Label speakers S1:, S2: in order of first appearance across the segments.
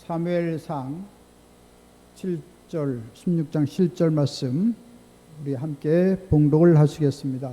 S1: 사무엘상 7절 16장 7절 말씀 우리 함께 봉독을 하시겠습니다.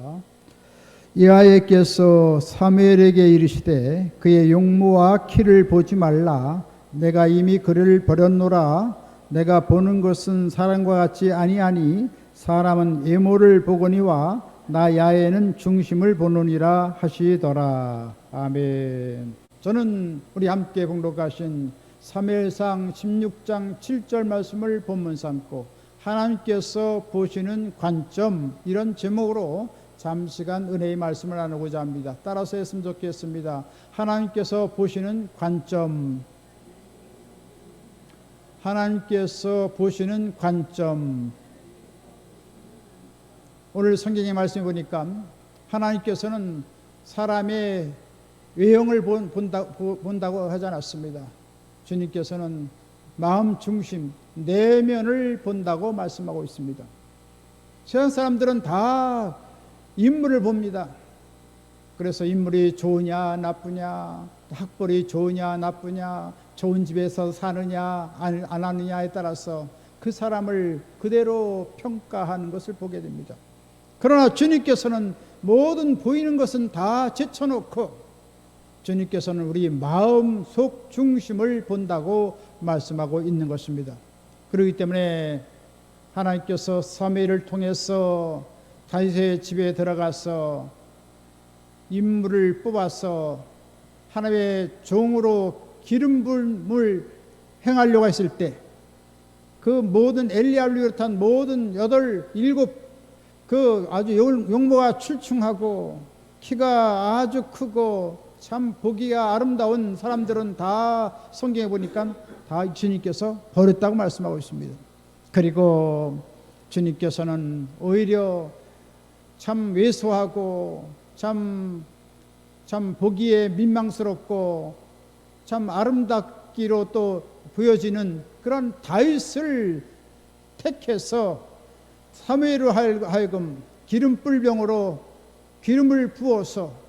S1: 여호와께서 사무엘에게 이르시되 그의 용모와 키를 보지 말라. 내가 이미 그를 버렸노라. 내가 보는 것은 사람과 같지 아니하니 사람은 외모를 보거니와 나 야훼는 중심을 보느니라 하시더라. 아멘. 저는 우리 함께 봉독하신 사무엘상 16장 7절 말씀을 본문 삼고 하나님께서 보시는 관점, 이런 제목으로 잠시간 은혜의 말씀을 나누고자 합니다. 따라서 했으면 좋겠습니다. 하나님께서 보시는 관점, 하나님께서 보시는 관점. 오늘 성경의 말씀을 보니까 하나님께서는 사람의 외형을 본다고 하지 않았습니다. 주님께서는 마음 중심, 내면을 본다고 말씀하고 있습니다. 세상 사람들은 다 인물을 봅니다. 그래서 인물이 좋으냐 나쁘냐, 학벌이 좋으냐 나쁘냐, 좋은 집에서 사느냐 안 하느냐에 따라서 그 사람을 그대로 평가하는 것을 보게 됩니다. 그러나 주님께서는 모든 보이는 것은 다 제쳐놓고 주님께서는 우리 마음 속 중심을 본다고 말씀하고 있는 것입니다. 그렇기 때문에 하나님께서 사무엘을 통해서 다윗의 집에 들어가서 인물을 뽑아서 하나님의 종으로 기름 부음을 행하려고 했을 때 그 모든 엘리야를 비롯한 모든 7 그 아주 용모가 출중하고 키가 아주 크고 참 보기가 아름다운 사람들은 다 성경에 보니까 다 주님께서 버렸다고 말씀하고 있습니다. 그리고 주님께서는 오히려 참 왜소하고 참 보기에 민망스럽고 참 아름답기로 또 보여지는 그런 다윗을 택해서 사무엘로 하여금 기름불병으로 기름을 부어서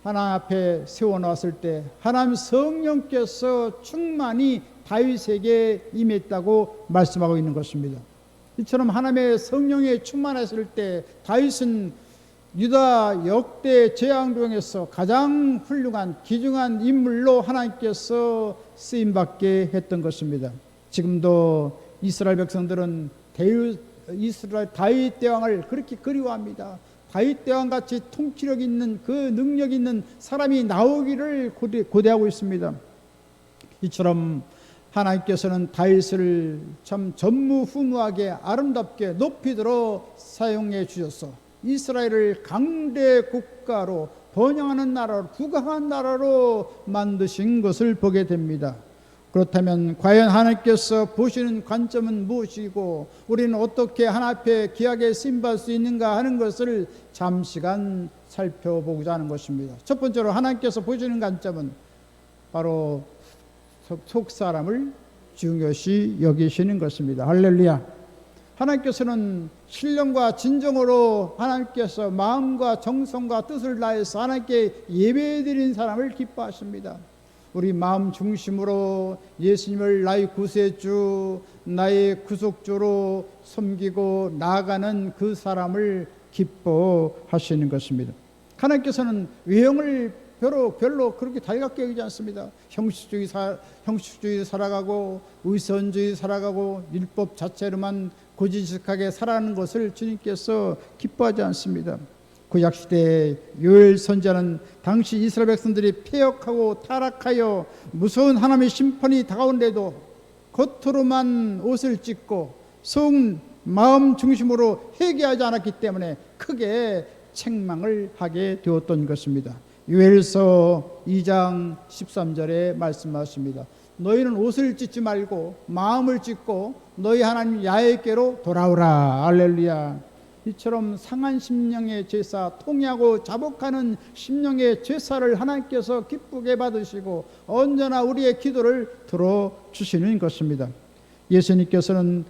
S1: 하나님 앞에 세워놨을 때 하나님 성령께서 충만히 다윗에게 임했다고 말씀하고 있는 것입니다. 이처럼 하나님의 성령에 충만했을 때 다윗은 유다 역대 제왕 중에서 가장 훌륭한 귀중한 인물로 하나님께서 쓰임받게 했던 것입니다. 지금도 이스라엘 백성들은 다윗 대왕을 그렇게 그리워합니다. 다윗 대왕같이 통치력 있는 그 능력 있는 사람이 나오기를 고대하고 있습니다. 이처럼 하나님께서는 다윗을 참 전무후무하게 아름답게 높이 들어 사용해 주셔서 이스라엘을 강대 국가로 번영하는 나라로 부강한 나라로 만드신 것을 보게 됩니다. 그렇다면 과연 하나님께서 보시는 관점은 무엇이고 우리는 어떻게 하나님 앞에 귀하게 쓰임받을 수 있는가 하는 것을 잠시간 살펴보고자 하는 것입니다. 첫 번째로 하나님께서 보시는 관점은 바로 속사람을 중요시 여기시는 것입니다. 할렐루야. 하나님께서는 신령과 진정으로 하나님께서 마음과 정성과 뜻을 다해서 하나님께 예배드린 사람을 기뻐하십니다. 우리 마음 중심으로 예수님을 나의 구세주, 나의 구속주로 섬기고 나아가는 그 사람을 기뻐하시는 것입니다. 하나님께서는 외형을 별로 그렇게 달갑게 여기지 않습니다. 형식주의 살아가고 의선주의 살아가고 율법 자체로만 고지식하게 살아가는 것을 주님께서 기뻐하지 않습니다. 구약시대의 요엘 선지자는 당시 이스라엘 백성들이 패역하고 타락하여 무서운 하나님의 심판이 다가오는데도 겉으로만 옷을 찢고 속 마음 중심으로 회개하지 않았기 때문에 크게 책망을 하게 되었던 것입니다. 요엘서 2장 13절에 말씀하십니다. 너희는 옷을 찢지 말고 마음을 찢고 너희 하나님 야훼께로 돌아오라. 할렐루야. 이처럼 상한 심령의 제사, 통회하고 자복하는 심령의 제사를 하나님께서 기쁘게 받으시고 언제나 우리의 기도를 들어주시는 것입니다. 예수님께서는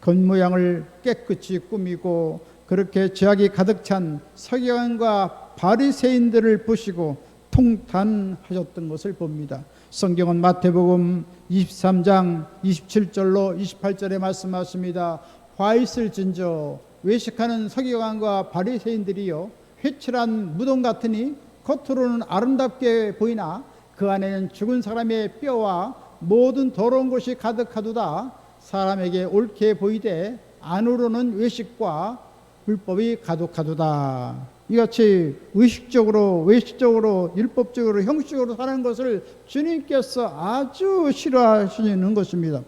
S1: 겉모양을 깨끗이 꾸미고 그렇게 죄악이 가득 찬 서기관과 바리새인들을 보시고 통탄하셨던 것을 봅니다. 성경은 마태복음 23장 27절로 28절에 말씀하십니다. 화 있을진저 외식하는 서기관과 바리새인들이요 회칠한 무덤 같으니 겉으로는 아름답게 보이나 그 안에는 죽은 사람의 뼈와 모든 더러운 것이 가득하도다. 사람에게 옳게 보이되 안으로는 외식과 불법이 가득하도다. 이같이 의식적으로, 외식적으로, 율법적으로, 형식적으로 사는 것을 주님께서 아주 싫어하시는 것입니다.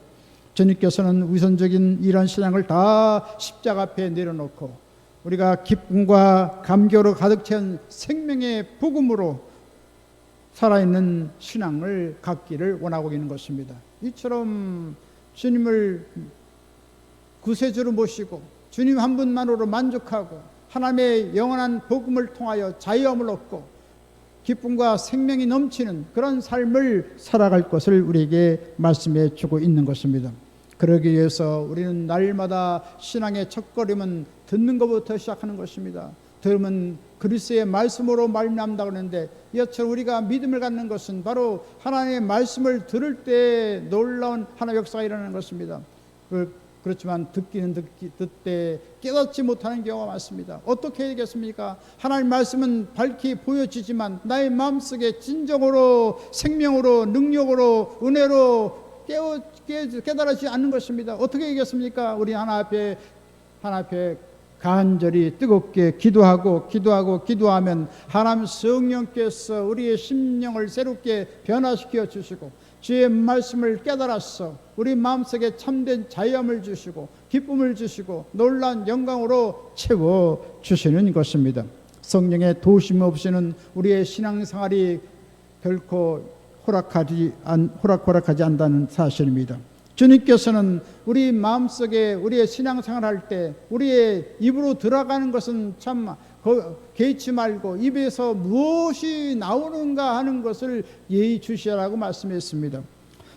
S1: 주님께서는 우선적인 이런 신앙을 다 십자가 앞에 내려놓고 우리가 기쁨과 감격으로 가득 채운 생명의 복음으로 살아있는 신앙을 갖기를 원하고 있는 것입니다. 이처럼 주님을 구세주로 모시고 주님 한 분만으로 만족하고 하나님의 영원한 복음을 통하여 자유함을 얻고 기쁨과 생명이 넘치는 그런 삶을 살아갈 것을 우리에게 말씀해 주고 있는 것입니다. 그러기 위해서 우리는 날마다 신앙의 첫걸음은 듣는 것부터 시작하는 것입니다. 들으면 그리스도의 말씀으로 말미암다 그러는데 이처럼 우리가 믿음을 갖는 것은 바로 하나님의 말씀을 들을 때 놀라운 하나님의 역사가 일어나는 것입니다. 그렇지만 듣기는 듣되 깨닫지 못하는 경우가 많습니다. 어떻게 되겠습니까? 하나님 말씀은 밝히 보여지지만 나의 마음속에 진정으로 생명으로 능력으로 은혜로 깨달아지지 않는 것입니다. 어떻게 되겠습니까? 우리 하나 앞에 간절히 뜨겁게 기도하면 하나님 성령께서 우리의 심령을 새롭게 변화시켜 주시고 주의 말씀을 깨달아서 우리 마음속에 참된 자유함을 주시고 기쁨을 주시고 놀라운 영광으로 채워주시는 것입니다. 성령의 도우심 없이는 우리의 신앙생활이 결코 호락하지 않다는 사실입니다. 주님께서는 우리 마음속에 우리의 신앙생활할 때 우리의 입으로 들어가는 것은 참 개의치 말고 입에서 무엇이 나오는가 하는 것을 예의주시하라고 말씀했습니다.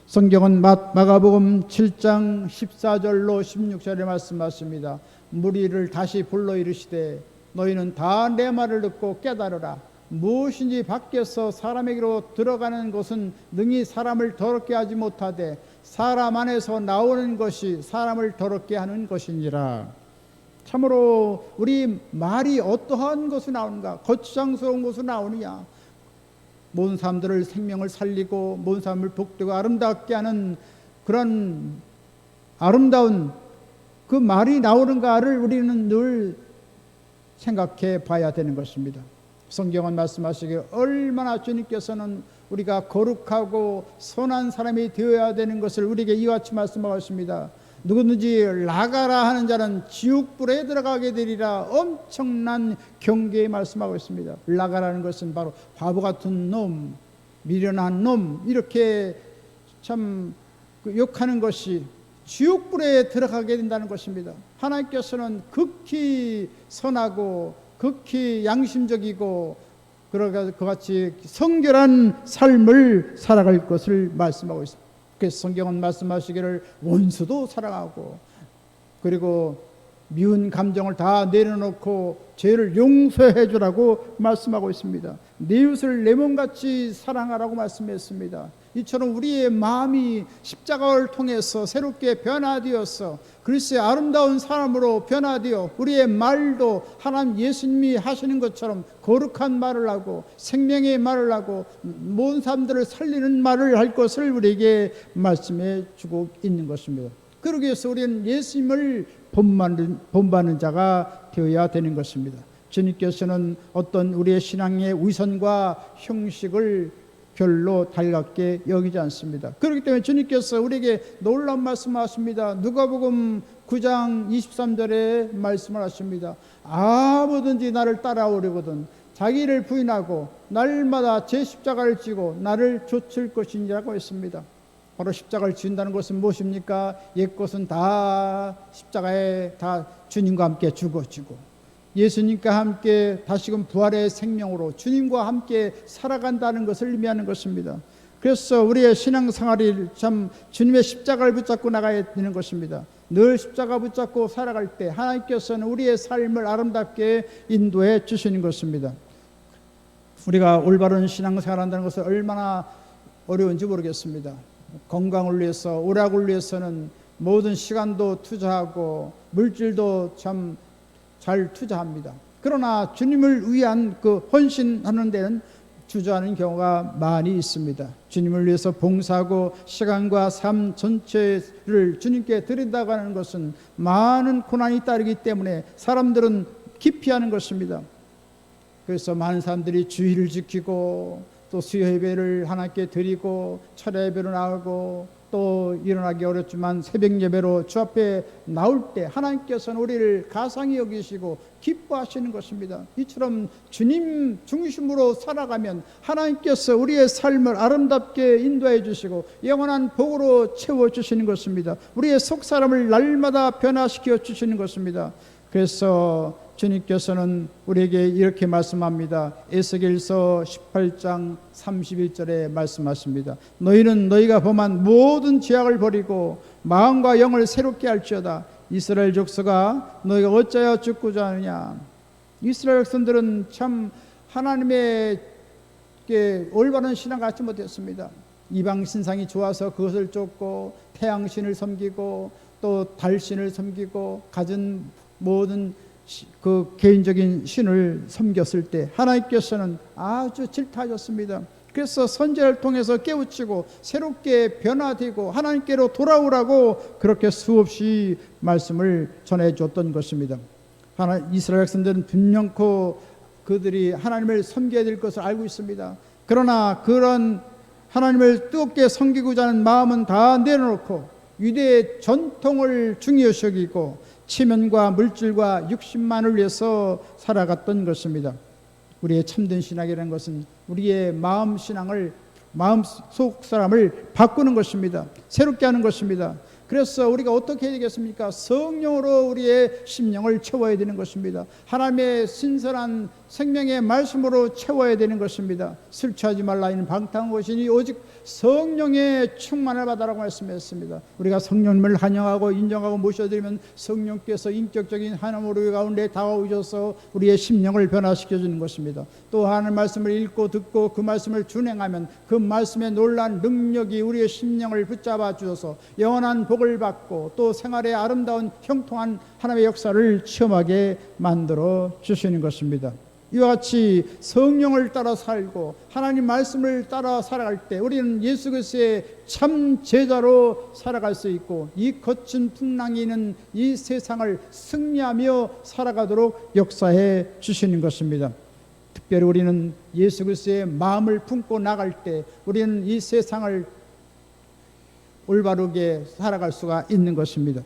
S1: 성경은 마가복음 7장 14절로 16절에 말씀하십니다. 무리를 다시 불러 이르시되 너희는 다 내 말을 듣고 깨달으라. 무엇인지 밖에서 사람에게로 들어가는 것은 능히 사람을 더럽게 하지 못하되 사람 안에서 나오는 것이 사람을 더럽게 하는 것이니라. 참으로 우리 말이 어떠한 것이 나오는가? 거추장스러운 것이 나오느냐? 모든 사람들을 생명을 살리고 모든 사람을 복되고 아름답게 하는 그런 아름다운 그 말이 나오는가를 우리는 늘 생각해 봐야 되는 것입니다. 성경은 말씀하시기에 얼마나 주님께서는 우리가 거룩하고 선한 사람이 되어야 되는 것을 우리에게 이와 같이 말씀하고 있습니다. 누구든지 나가라 하는 자는 지옥불에 들어가게 되리라. 엄청난 경계에 말씀하고 있습니다. 나가라는 것은 바로 바보 같은 놈, 미련한 놈 이렇게 참 욕하는 것이 지옥불에 들어가게 된다는 것입니다. 하나님께서는 극히 선하고 극히 양심적이고 그같이 성결한 삶을 살아갈 것을 말씀하고 있습니다. 그래서 성경은 말씀하시기를 원수도 사랑하고 그리고 미운 감정을 다 내려놓고 죄를 용서해 주라고 말씀하고 있습니다. 내 이웃을 내 몸같이 사랑하라고 말씀했습니다. 이처럼 우리의 마음이 십자가를 통해서 새롭게 변화되어서 그리스도의 아름다운 사람으로 변화되어 우리의 말도 하나님 예수님이 하시는 것처럼 거룩한 말을 하고 생명의 말을 하고 모든 사람들을 살리는 말을 할 것을 우리에게 말씀해 주고 있는 것입니다. 그러기 위해서 우리는 예수님을 본받는 자가 되어야 되는 것입니다. 주님께서는 어떤 우리의 신앙의 위선과 형식을 별로 달갑게 여기지 않습니다. 그렇기 때문에 주님께서 우리에게 놀라운 말씀하십니다. 누가복음 9장 23절에 말씀을 하십니다. 아무든지 나를 따라오려거든 자기를 부인하고 날마다 제 십자가를 지고 나를 좇을 것이니라고 했습니다. 바로 십자가를 지는다는 것은 무엇입니까? 옛것은 다 십자가에 다 주님과 함께 죽어지고 예수님과 함께 다시금 부활의 생명으로 주님과 함께 살아간다는 것을 의미하는 것입니다. 그래서 우리의 신앙생활이 참 주님의 십자가를 붙잡고 나가야 되는 것입니다. 늘 십자가 붙잡고 살아갈 때 하나님께서는 우리의 삶을 아름답게 인도해 주시는 것입니다. 우리가 올바른 신앙생활 한다는 것은 얼마나 어려운지 모르겠습니다. 건강을 위해서, 오락을 위해서는 모든 시간도 투자하고 물질도 참 잘 투자합니다. 그러나 주님을 위한 그 헌신하는 데는 주저하는 경우가 많이 있습니다. 주님을 위해서 봉사하고 시간과 삶 전체를 주님께 드린다고 하는 것은 많은 고난이 따르기 때문에 사람들은 기피하는 것입니다. 그래서 많은 사람들이 주의를 지키고 또 수요 예배를 하나님께 드리고 철야 예배로 나오고 또 일어나기 어렵지만 새벽 예배로 주 앞에 나올 때 하나님께서는 우리를 가상히 여기시고 기뻐하시는 것입니다. 이처럼 주님 중심으로 살아가면 하나님께서 우리의 삶을 아름답게 인도해 주시고 영원한 복으로 채워주시는 것입니다. 우리의 속사람을 날마다 변화시켜 주시는 것입니다. 그래서 주님께서는 우리에게 이렇게 말씀합니다. 에스겔서 18장 31절에 말씀하십니다. 너희는 너희가 범한 모든 죄악을 버리고 마음과 영을 새롭게 할지어다. 이스라엘 족속아 너희가 어찌하여 죽고자 하느냐. 이스라엘 백성들은 참 하나님의 올바른 신앙을 갖지 못했습니다. 이방 신상이 좋아서 그것을 쫓고 태양신을 섬기고 또 달신을 섬기고 가진 모든 그 개인적인 신을 섬겼을 때 하나님께서는 아주 질타하셨습니다. 그래서 선지자를 통해서 깨우치고 새롭게 변화되고 하나님께로 돌아오라고 그렇게 수없이 말씀을 전해줬던 것입니다. 이스라엘 백성들은 분명코 그들이 하나님을 섬겨야 될 것을 알고 있습니다. 그러나 그런 하나님을 뜨겁게 섬기고자 하는 마음은 다 내려놓고 유대의 전통을 중요시 여기고 체면과 물질과 육신만을 위해서 살아갔던 것입니다. 우리의 참된 신앙이라는 것은 우리의 마음 신앙을, 마음속 사람을 바꾸는 것입니다. 새롭게 하는 것입니다. 그래서 우리가 어떻게 해야 되겠습니까? 성령으로 우리의 심령을 채워야 되는 것입니다. 하나님의 신선한 생명의 말씀으로 채워야 되는 것입니다. 술 취하지 말라 이는 방탕한 것이니 오직 성령의 충만을 받아라고 말씀했습니다. 우리가 성령님을 환영하고 인정하고 모셔드리면 성령께서 인격적인 하나님 우리 가운데 다가오셔서 우리의 심령을 변화시켜주는 것입니다. 또 하나님 말씀을 읽고 듣고 그 말씀을 준행하면 그 말씀의 놀라운 능력이 우리의 심령을 붙잡아 주셔서 영원한 복을 받고 또 생활의 아름다운 형통한 하나님의 역사를 체험하게 만들어 주시는 것입니다. 이와 같이 성령을 따라 살고 하나님 말씀을 따라 살아갈 때 우리는 예수 그리스도의 참 제자로 살아갈 수 있고 이 거친 풍랑이 있는 이 세상을 승리하며 살아가도록 역사해 주시는 것입니다. 특별히 우리는 예수 그리스도의 마음을 품고 나갈 때 우리는 이 세상을 올바르게 살아갈 수가 있는 것입니다.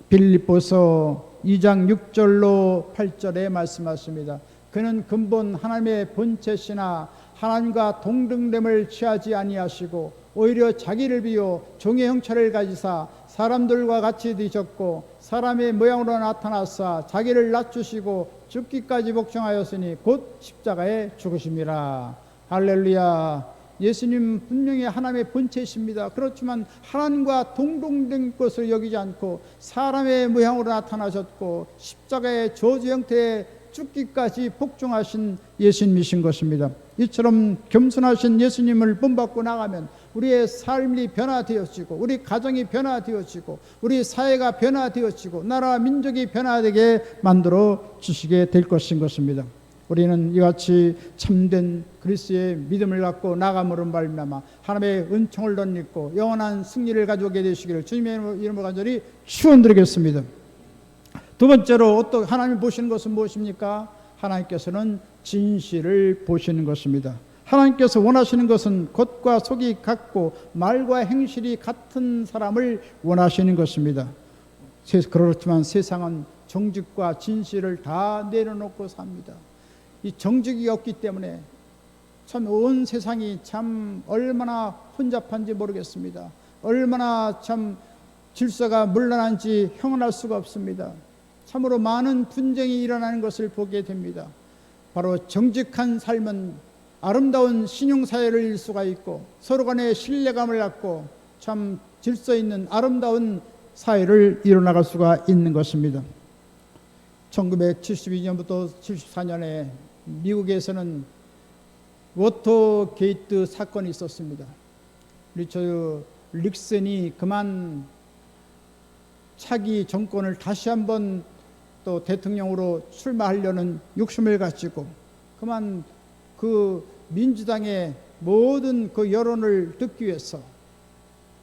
S1: 빌립보서 2장 6절로 8절에 말씀하십니다. 그는 근본 하나님의 본체시나 하나님과 동등됨을 취하지 아니하시고 오히려 자기를 비워 종의 형체를 가지사 사람들과 같이 되셨고 사람의 모양으로 나타나사 자기를 낮추시고 죽기까지 복종하였으니 곧 십자가에 죽으심이라. 할렐루야. 예수님 분명히 하나님의 본체이십니다. 그렇지만 하나님과 동등된 것을 여기지 않고 사람의 모양으로 나타나셨고 십자가의 저주 형태의 죽기까지 복종하신 예수님이신 것입니다. 이처럼 겸손하신 예수님을 본받고 나가면 우리의 삶이 변화되어지고 우리 가정이 변화되어지고 우리 사회가 변화되어지고 나라와 민족이 변화되게 만들어 주시게 될 것인 것입니다. 우리는 이같이 참된 그리스도의 믿음을 갖고 나감으로 말미암아 하나님의 은총을 덧입고 영원한 승리를 가져오게 되시기를 주님의 이름으로 간절히 축원드리겠습니다. 두 번째로 하나님이 보시는 것은 무엇입니까? 하나님께서는 진실을 보시는 것입니다. 하나님께서 원하시는 것은 겉과 속이 같고 말과 행실이 같은 사람을 원하시는 것입니다. 그렇지만 세상은 정직과 진실을 다 내려놓고 삽니다. 이 정직이 없기 때문에 참 온 세상이 참 얼마나 혼잡한지 모르겠습니다. 얼마나 참 질서가 물러난지 형언할 수가 없습니다. 참으로 많은 분쟁이 일어나는 것을 보게 됩니다. 바로 정직한 삶은 아름다운 신용사회를 이룰 수가 있고 서로 간에 신뢰감을 갖고 참 질서 있는 아름다운 사회를 이뤄나갈 수가 있는 것입니다. 1972년부터 74년에 미국에서는 워터게이트 사건이 있었습니다. 리처드 닉슨이 그만 차기 정권을 다시 한번 또 대통령으로 출마하려는 욕심을 가지고 그만 그 민주당의 모든 그 여론을 듣기 위해서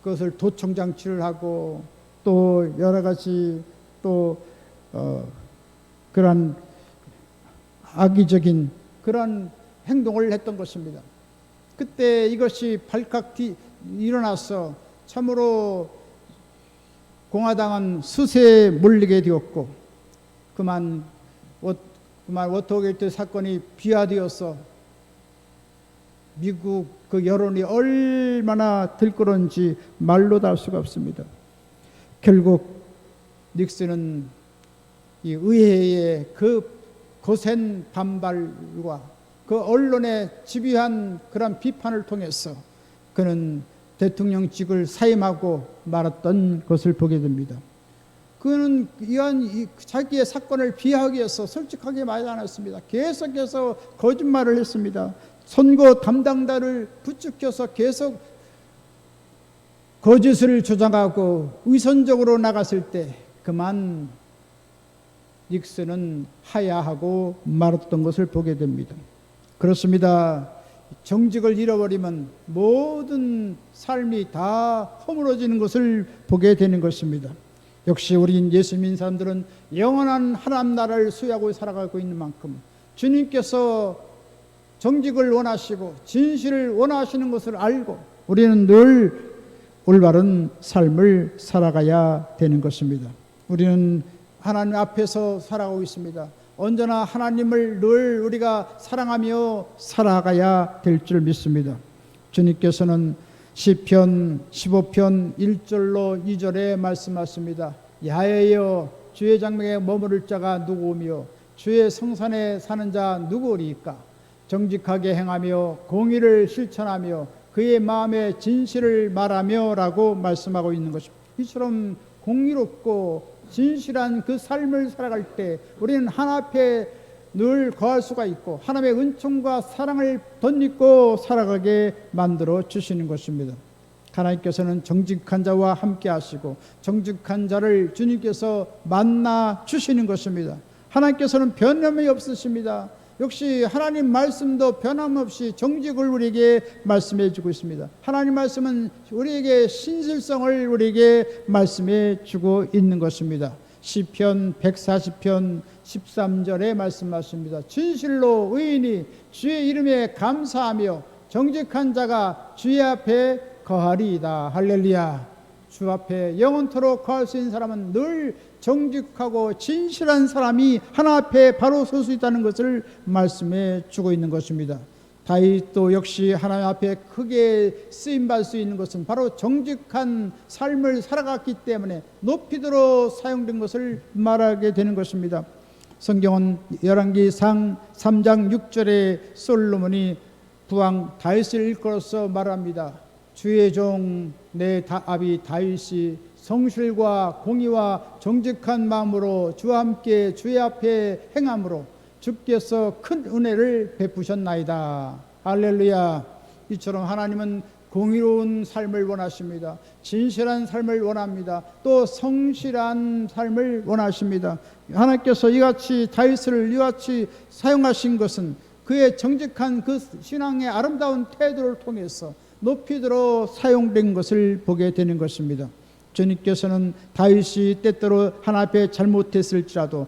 S1: 그것을 도청 장치를 하고 또 여러 가지 또 그런 악의적인 그런 행동을 했던 것입니다. 그때 이것이 발칵 일어나서 참으로 공화당은 수세에 몰리게 되었고 그만 워터게이트 사건이 비화되어서 미국 그 여론이 얼마나 들끓었는지 말로 다 할 수가 없습니다. 결국 닉슨은 이 의회의 그 거센 반발과 그 언론의 집요한 그런 비판을 통해서 그는 대통령직을 사임하고 말았던 것을 보게 됩니다. 그는 이한 자기의 사건을 비하하기 위해서 솔직하게 말하지 않았습니다. 계속해서 거짓말을 했습니다. 선거 담당자를 부추겨서 계속 거짓을 주장하고 위선적으로 나갔을 때 그만 닉슨은 하야하고 말았던 것을 보게 됩니다. 그렇습니다. 정직을 잃어버리면 모든 삶이 다 허물어지는 것을 보게 되는 것입니다. 역시 우리 예수 믿는 사람들은 영원한 하나님 나라를 수여하고 살아가고 있는 만큼 주님께서 정직을 원하시고 진실을 원하시는 것을 알고 우리는 늘 올바른 삶을 살아가야 되는 것입니다. 우리는 하나님 앞에서 살아가고 있습니다. 언제나 하나님을 늘 우리가 사랑하며 살아가야 될 줄 믿습니다. 주님께서는 시편 15편 1절로 2절에 말씀하십니다. 야훼여 주의 장막에 머무를 자가 누구오며 주의 성산에 사는 자 누구오리이까. 정직하게 행하며 공의를 실천하며 그의 마음에 진실을 말하며 라고 말씀하고 있는 것입니다. 이처럼 공의롭고 진실한 그 삶을 살아갈 때 우리는 하나님 앞에 늘 거할 수가 있고 하나님의 은총과 사랑을 덧입고 살아가게 만들어 주시는 것입니다. 하나님께서는 정직한 자와 함께 하시고 정직한 자를 주님께서 만나 주시는 것입니다. 하나님께서는 변함이 없으십니다. 역시 하나님 말씀도 변함없이 정직을 우리에게 말씀해 주고 있습니다. 하나님 말씀은 우리에게 신실성을 우리에게 말씀해 주고 있는 것입니다. 시편 140편 13절에 말씀하십니다. 진실로 의인이 주의 이름에 감사하며 정직한 자가 주의 앞에 거하리이다. 할렐루야. 주 앞에 영원토록 거할 수 있는 사람은 늘 정직하고 진실한 사람이 하나 앞에 바로 설 수 있다는 것을 말씀해 주고 있는 것입니다. 다윗도 역시 하나님 앞에 크게 쓰임받을 수 있는 것은 바로 정직한 삶을 살아갔기 때문에 높이 들어 사용된 것을 말하게 되는 것입니다. 성경은 열왕기상 3장 6절에 솔로몬이 부왕 다윗을 일컬어서 말합니다. 주의 종 내 아비 다윗이 성실과 공의와 정직한 마음으로 주와 함께 주의 앞에 행함으로 주께서 큰 은혜를 베푸셨나이다. 할렐루야. 이처럼 하나님은 공의로운 삶을 원하십니다. 진실한 삶을 원합니다. 또 성실한 삶을 원하십니다. 하나님께서 이같이 다윗을 이같이 사용하신 것은 그의 정직한 그 신앙의 아름다운 태도를 통해서 높이 들어 사용된 것을 보게 되는 것입니다. 주님께서는 다윗이 때때로 하나님 앞에 잘못했을지라도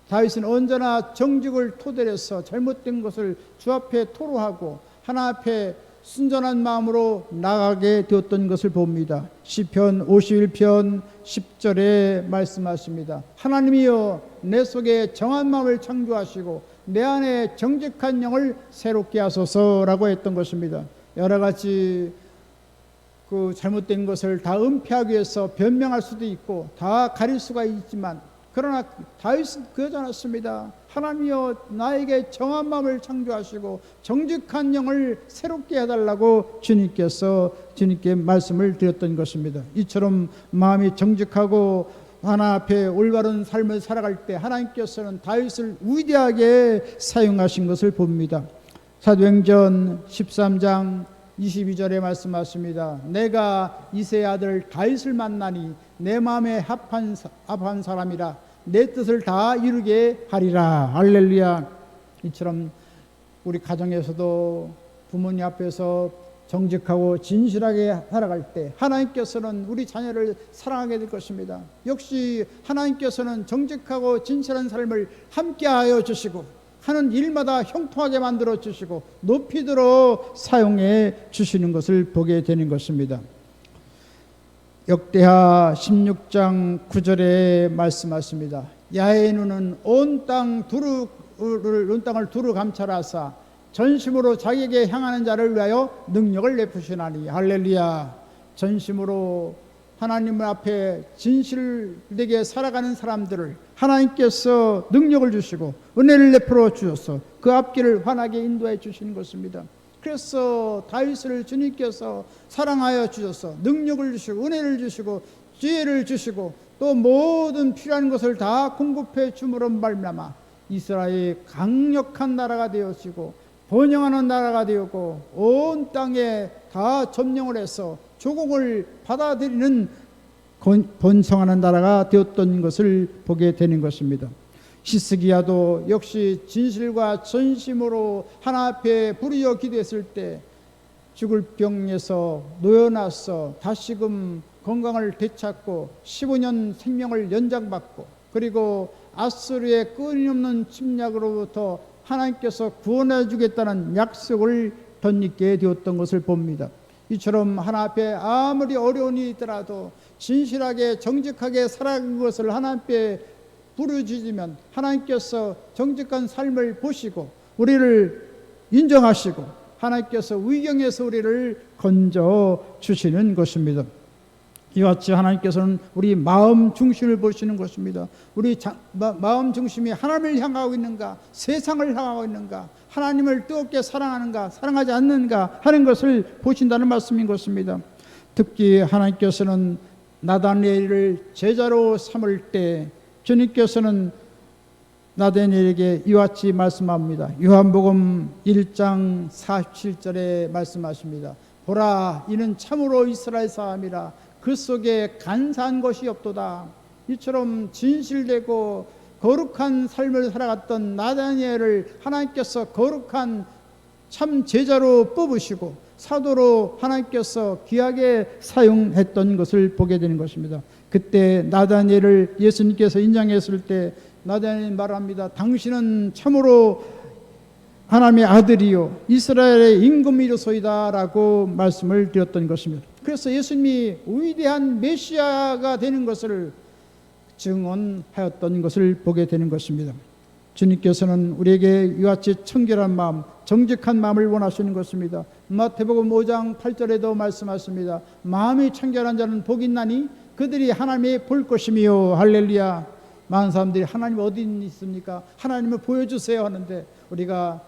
S1: 다윗은 언제나 정직을 토대로 해서 잘못된 것을 주 앞에 토로하고 하나님 앞에 순전한 마음으로 나가게 되었던 것을 봅니다. 시편 51편 10절에 말씀하십니다. 하나님이여 내 속에 정한 마음을 창조하시고 내 안에 정직한 영을 새롭게 하소서라고 했던 것입니다. 여러 가지 그 잘못된 것을 다 은폐하기 위해서 변명할 수도 있고 다 가릴 수가 있지만 그러나 다윗은 그러지 않았습니다. 하나님이여 나에게 정한 마음을 창조하시고 정직한 영을 새롭게 해달라고 주님께 말씀을 드렸던 것입니다. 이처럼 마음이 정직하고 하나님 앞에 올바른 삶을 살아갈 때 하나님께서는 다윗을 위대하게 사용하신 것을 봅니다. 사도행전 13장 22절에 말씀하십니다. 내가 이새의 아들 다윗을 만나니 내 마음에 합한 사람이라 내 뜻을 다 이루게 하리라. 할렐루야. 이처럼 우리 가정에서도 부모님 앞에서 정직하고 진실하게 살아갈 때 하나님께서는 우리 자녀를 사랑하게 될 것입니다. 역시 하나님께서는 정직하고 진실한 삶을 함께하여 주시고 하는 일마다 형통하게 만들어 주시고 높이 들어 사용해 주시는 것을 보게 되는 것입니다. 역대하 16장 9절에 말씀하십니다. 야훼의 눈은 온 땅을 두루 감찰하사 전심으로 자기에게 향하는 자를 위하여 능력을 내푸시나니. 할렐루야. 전심으로 하나님 앞에 진실되게 살아가는 사람들을 하나님께서 능력을 주시고 은혜를 내풀어 주셔서 그 앞길을 환하게 인도해 주시는 것입니다. 그래서 다윗을 주님께서 사랑하여 주셔서 능력을 주시고 은혜를 주시고 지혜를 주시고 또 모든 필요한 것을 다 공급해 줌으로 말미암아 이스라엘이 강력한 나라가 되어지고 번영하는 나라가 되었고 온 땅에 다 점령을 해서 조공을 받아들이는 번성하는 나라가 되었던 것을 보게 되는 것입니다. 히스기야도 역시 진실과 전심으로 하나 앞에 부르짖어 기도했을 때 죽을 병에서 놓여나서 다시금 건강을 되찾고 15년 생명을 연장받고 그리고 아수르의 끊임없는 침략으로부터 하나님께서 구원해 주겠다는 약속을 덧입게 되었던 것을 봅니다. 이처럼 하나 앞에 아무리 어려운 일이 있더라도 진실하게 정직하게 살아가는 것을 하나님께 부르짖으면 하나님께서 정직한 삶을 보시고 우리를 인정하시고 하나님께서 위경에서 우리를 건져 주시는 것입니다. 이와 같이 하나님께서는 우리 마음 중심을 보시는 것입니다. 우리 마음 중심이 하나님을 향하고 있는가, 세상을 향하고 있는가, 하나님을 뜨겁게 사랑하는가, 사랑하지 않는가 하는 것을 보신다는 말씀인 것입니다. 특히 하나님께서는 나다니엘을 제자로 삼을 때 주님께서는 나다니엘에게 이와 같이 말씀합니다. 요한복음 1장 47절에 말씀하십니다. 보라, 이는 참으로 이스라엘 사람이라 그 속에 간사한 것이 없도다. 이처럼 진실되고 거룩한 삶을 살아갔던 나다니엘을 하나님께서 거룩한 참 제자로 뽑으시고 사도로 하나님께서 귀하게 사용했던 것을 보게 되는 것입니다. 그때 나다니엘을 예수님께서 인정했을 때 나다니엘이 말합니다. 당신은 참으로 하나님의 아들이요 이스라엘의 임금이로소이다 라고 말씀을 드렸던 것입니다. 그래서 예수님이 위대한 메시아가 되는 것을 증언하였던 것을 보게 되는 것입니다. 주님께서는 우리에게 이와 같이 청결한 마음, 정직한 마음을 원하시는 것입니다. 마태복음 5장 8절에도 말씀하십니다. 마음이 청결한 자는 복이 있나니 그들이 하나님의 볼 것이며. 할렐루야. 많은 사람들이 하나님 어디 있습니까? 하나님을 보여주세요 하는데 우리가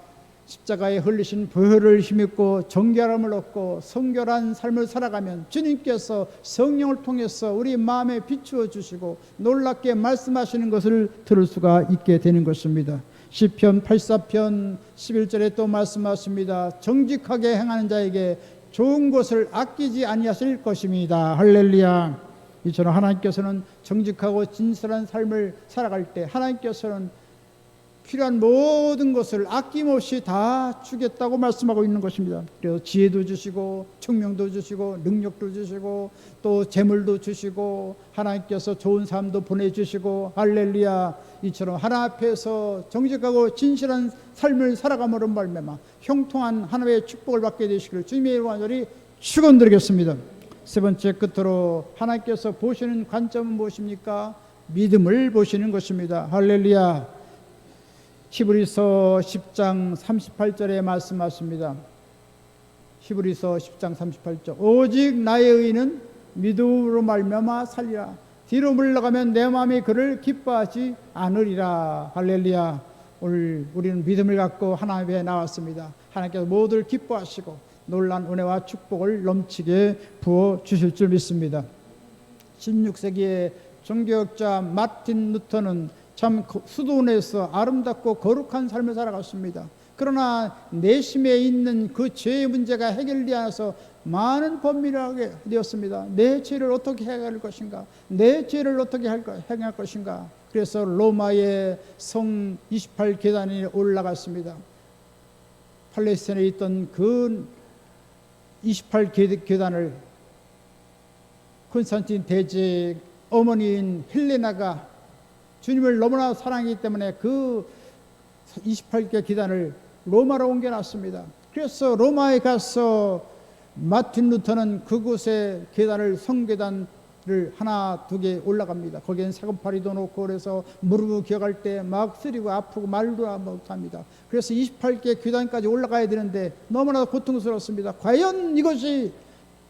S1: 십자가에 흘리신 보혈을 힘입고 정결함을 얻고 성결한 삶을 살아가면 주님께서 성령을 통해서 우리 마음에 비추어 주시고 놀랍게 말씀하시는 것을 들을 수가 있게 되는 것입니다. 시편 84편 11절에 또 말씀하십니다. 정직하게 행하는 자에게 좋은 것을 아끼지 아니하실 것입니다. 할렐루야. 이처럼 하나님께서는 정직하고 진실한 삶을 살아갈 때 하나님께서는 필요한 모든 것을 아낌없이 다 주겠다고 말씀하고 있는 것입니다. 그래서 지혜도 주시고 청명도 주시고 능력도 주시고 또 재물도 주시고 하나님께서 좋은 삶도 보내주시고 할렐루야. 이처럼 하나 앞에서 정직하고 진실한 삶을 살아감으로 말미암아 형통한 하나님의 축복을 받게 되시기를 주님의 이름으로 간절히 축원드리겠습니다. 세 번째 끝으로 하나님께서 보시는 관점은 무엇입니까? 믿음을 보시는 것입니다. 할렐루야. 히브리서 10장 38절에 말씀하십니다. 히브리서 10장 38절. 오직 나의 의는 믿음으로 말미암아 살리라. 뒤로 물러가면 내 마음이 그를 기뻐하지 않으리라. 할렐루야. 오늘 우리는 믿음을 갖고 하나님 앞에 나왔습니다. 하나님께서 모두를 기뻐하시고 놀란 은혜와 축복을 넘치게 부어 주실 줄 믿습니다. 16세기의 종교학자 마틴 루터는 참 수도원에서 아름답고 거룩한 삶을 살아갔습니다. 그러나 내심에 있는 그 죄의 문제가 해결되어서 많은 범민이 하게 되었습니다. 내 죄를 어떻게 해결할 것인가? 내 죄를 어떻게 해결할 것인가? 그래서 로마의 성 28계단에 올라갔습니다. 팔레스타인에 있던 그 28계단을 콘스탄틴 대제의 어머니인 헬레나가 주님을 너무나 사랑하기 때문에 그 28개 계단을 로마로 옮겨놨습니다. 그래서 로마에 가서 마틴 루터는 그곳에 계단을 성계단을 하나 두 개 올라갑니다. 거기엔 사금파리도 놓고 그래서 무릎을 기어갈 때 막 쓰리고 아프고 말도 못합니다. 그래서 28개 계단까지 올라가야 되는데 너무나 고통스럽습니다. 과연 이것이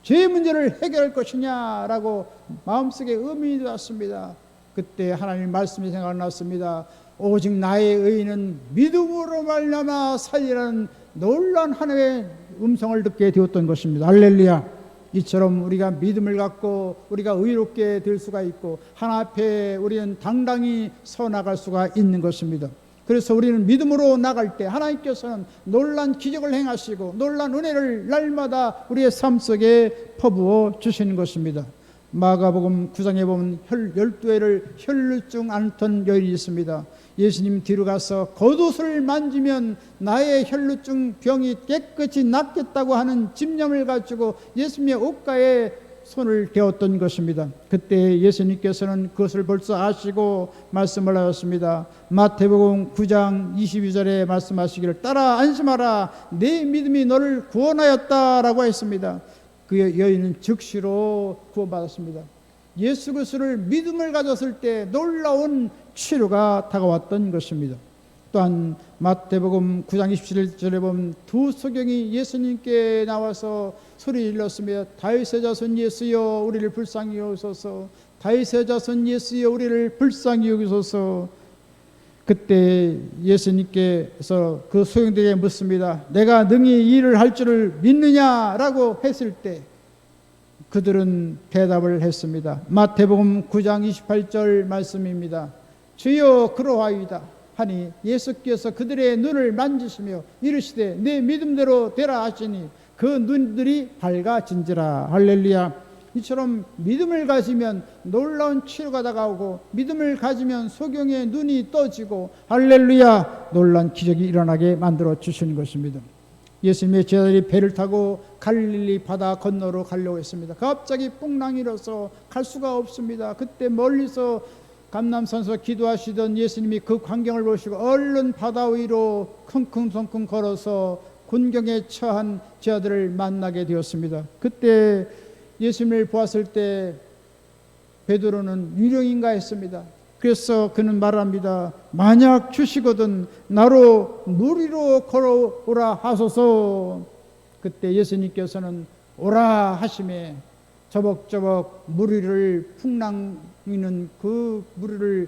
S1: 죄의 문제를 해결할 것이냐라고 마음속에 의문이 들었습니다. 그때 하나님 말씀이 생각났습니다. 오직 나의 의인은 믿음으로 말미암아 살리라는 놀라운 하나님의 음성을 듣게 되었던 것입니다. 할렐루야. 이처럼 우리가 믿음을 갖고 우리가 의롭게 될 수가 있고 하나님 앞에 우리는 당당히 서 나갈 수가 있는 것입니다. 그래서 우리는 믿음으로 나갈 때 하나님께서는 놀라운 기적을 행하시고 놀라운 은혜를 날마다 우리의 삶 속에 퍼부어 주시는 것입니다. 마가복음 9장에 보면 12회를 혈루증 앓던 여인이 있습니다. 예수님 뒤로 가서 겉옷을 만지면 나의 혈루증 병이 깨끗이 낫겠다고 하는 집념을 가지고 예수님의 옷가에 손을 대었던 것입니다. 그때 예수님께서는 그것을 벌써 아시고 말씀을 하셨습니다. 마태복음 9장 22절에 말씀하시기를 따라 안심하라 내 믿음이 너를 구원하였다라고 했습니다. 그 여인은 즉시로 구원받았습니다. 예수 그리스도를 믿음을 가졌을 때 놀라운 치료가 다가왔던 것입니다. 또한 마태복음 9장 27절에 보면 두 소경이 예수님께 나와서 소리 질렀습니다. 다윗의 자손 예수여 우리를 불쌍히 여기소서. 다윗의 자손 예수여 우리를 불쌍히 여기소서. 그때 예수님께서 그 소경들에게 묻습니다. 내가 능히 이 일을 할 줄을 믿느냐라고 했을 때 그들은 대답을 했습니다. 마태복음 9장 28절 말씀입니다. 주여 그러하이다 하니 예수께서 그들의 눈을 만지시며 이르시되 내 믿음대로 되라 하시니 그 눈들이 밝아진지라. 할렐루야. 이처럼 믿음을 가지면 놀라운 치료가 다가오고 믿음을 가지면 소경의 눈이 떠지고 할렐루야 놀라운 기적이 일어나게 만들어 주시는 것입니다. 예수님의 제자들이 배를 타고 갈릴리 바다 건너로 가려고 했습니다. 갑자기 풍랑이 일어서 갈 수가 없습니다. 그때 멀리서 감람산에서 기도하시던 예수님이 그 광경을 보시고 얼른 바다 위로 쿵쿵쿵쿵 걸어서 곤경에 처한 제자들을 만나게 되었습니다. 그때 예수님을 보았을 때 베드로는 유령인가 했습니다. 그래서 그는 말합니다. 만약 주시거든 나로 물 위로 걸어오라 하소서. 그때 예수님께서는 오라 하심에 저벅저벅 물 위를 풍랑이는 그 물 위를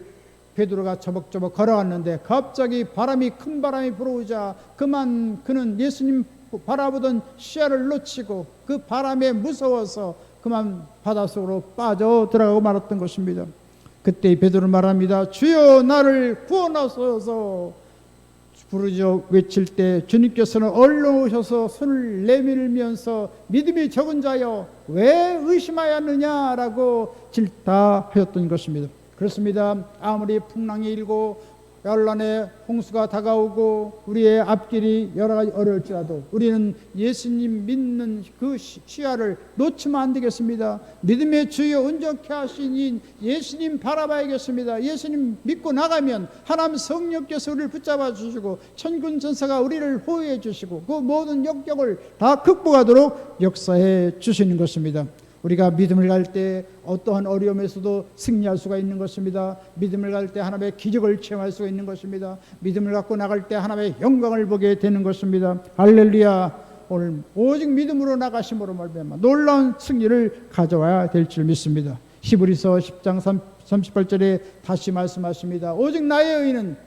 S1: 베드로가 저벅저벅 걸어갔는데 갑자기 큰 바람이 불어오자 그만 그는 예수님 바라보던 시야를 놓치고 그 바람에 무서워서 그만 바닷속으로 빠져 들어가고 말았던 것입니다. 그때 베드로는 말합니다. 주여 나를 구원하소서. 부르짖어 외칠 때 주님께서는 얼른 오셔서 손을 내밀면서 믿음이 적은 자여 왜 의심하였느냐라고 질타하였던 것입니다. 그렇습니다. 아무리 풍랑이 일고 열난의 홍수가 다가오고 우리의 앞길이 여러 가지 어려울지라도 우리는 예수님 믿는 그 시야를 놓치면 안 되겠습니다. 믿음의 주여 온전케 하신 예수님 바라봐야겠습니다. 예수님 믿고 나가면 하나님 성령께서 우리를 붙잡아 주시고 천군 천사가 우리를 호위해 주시고 그 모든 역경을 다 극복하도록 역사해 주시는 것입니다. 우리가 믿음을 갈 때 어떠한 어려움에서도 승리할 수가 있는 것입니다. 믿음을 갈 때 하나님의 기적을 체험할 수가 있는 것입니다. 믿음을 갖고 나갈 때 하나님의 영광을 보게 되는 것입니다. 할렐루야. 오늘 오직 믿음으로 나가심으로 말미암아 놀라운 승리를 가져와야 될 줄 믿습니다. 히브리서 10장 38절에 다시 말씀하십니다. 오직 나의 의인은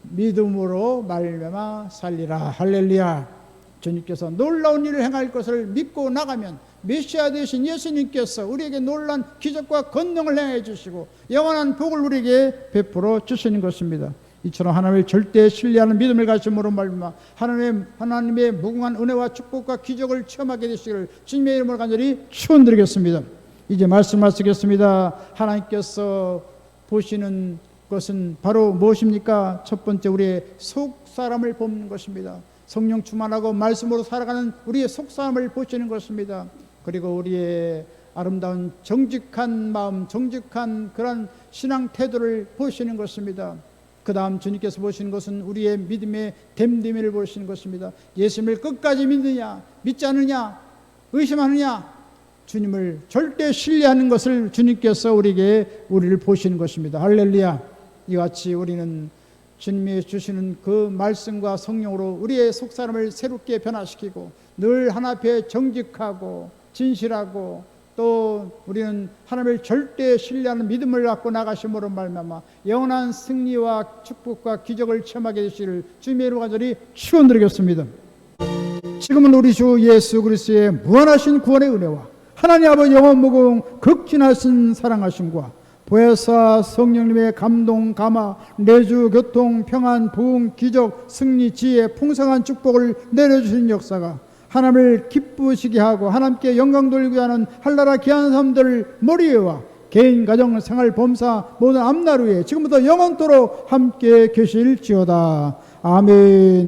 S1: 믿음으로 말미암아 살리라. 할렐루야. 주님께서 놀라운 일을 행할 것을 믿고 나가면 메시아 되신 예수님께서 우리에게 놀라운 기적과 권능을 행해 주시고 영원한 복을 우리에게 베풀어 주시는 것입니다. 이처럼 하나님을 절대 신뢰하는 믿음을 가짐으로 말미암아 하나님의 무궁한 은혜와 축복과 기적을 체험하게 되시기를 주님의 이름으로 간절히 축원드리겠습니다. 이제 말씀을 마치겠습니다. 하나님께서 보시는 것은 바로 무엇입니까? 첫 번째, 우리의 속 사람을 보는 것입니다. 성령 충만하고 말씀으로 살아가는 우리의 속 사람을 보시는 것입니다. 그리고 우리의 아름다운 정직한 마음, 정직한 그런 신앙 태도를 보시는 것입니다. 그 다음 주님께서 보시는 것은 우리의 믿음의 됨됨이를 보시는 것입니다. 예수님을 끝까지 믿느냐, 믿지 않느냐, 의심하느냐, 주님을 절대 신뢰하는 것을 주님께서 우리를 보시는 것입니다. 할렐루야. 이같이 우리는 주님이 주시는 그 말씀과 성령으로 우리의 속사람을 새롭게 변화시키고 늘 하나 앞에 정직하고 진실하고 또 우리는 하나님을 절대 신뢰하는 믿음을 갖고 나가심으로 말미암아 영원한 승리와 축복과 기적을 체험하게 되시기를 주님의 이름으로 간절히 축원드리겠습니다. 지금은 우리 주 예수 그리스도의 무한하신 구원의 은혜와 하나님 아버지 영원 무궁 극진하신 사랑하심과 보혜사 성령님의 감동 감화 내주 교통 평안 부흥 기적 승리 지혜 풍성한 축복을 내려주신 역사가 하나님을 기쁘시게 하고 하나님께 영광 돌리고자 하는 할나라 귀한 사람들 머리에와 개인 가정 생활 범사 모든 앞날 위에 지금부터 영원토록 함께 계실지어다. 아멘.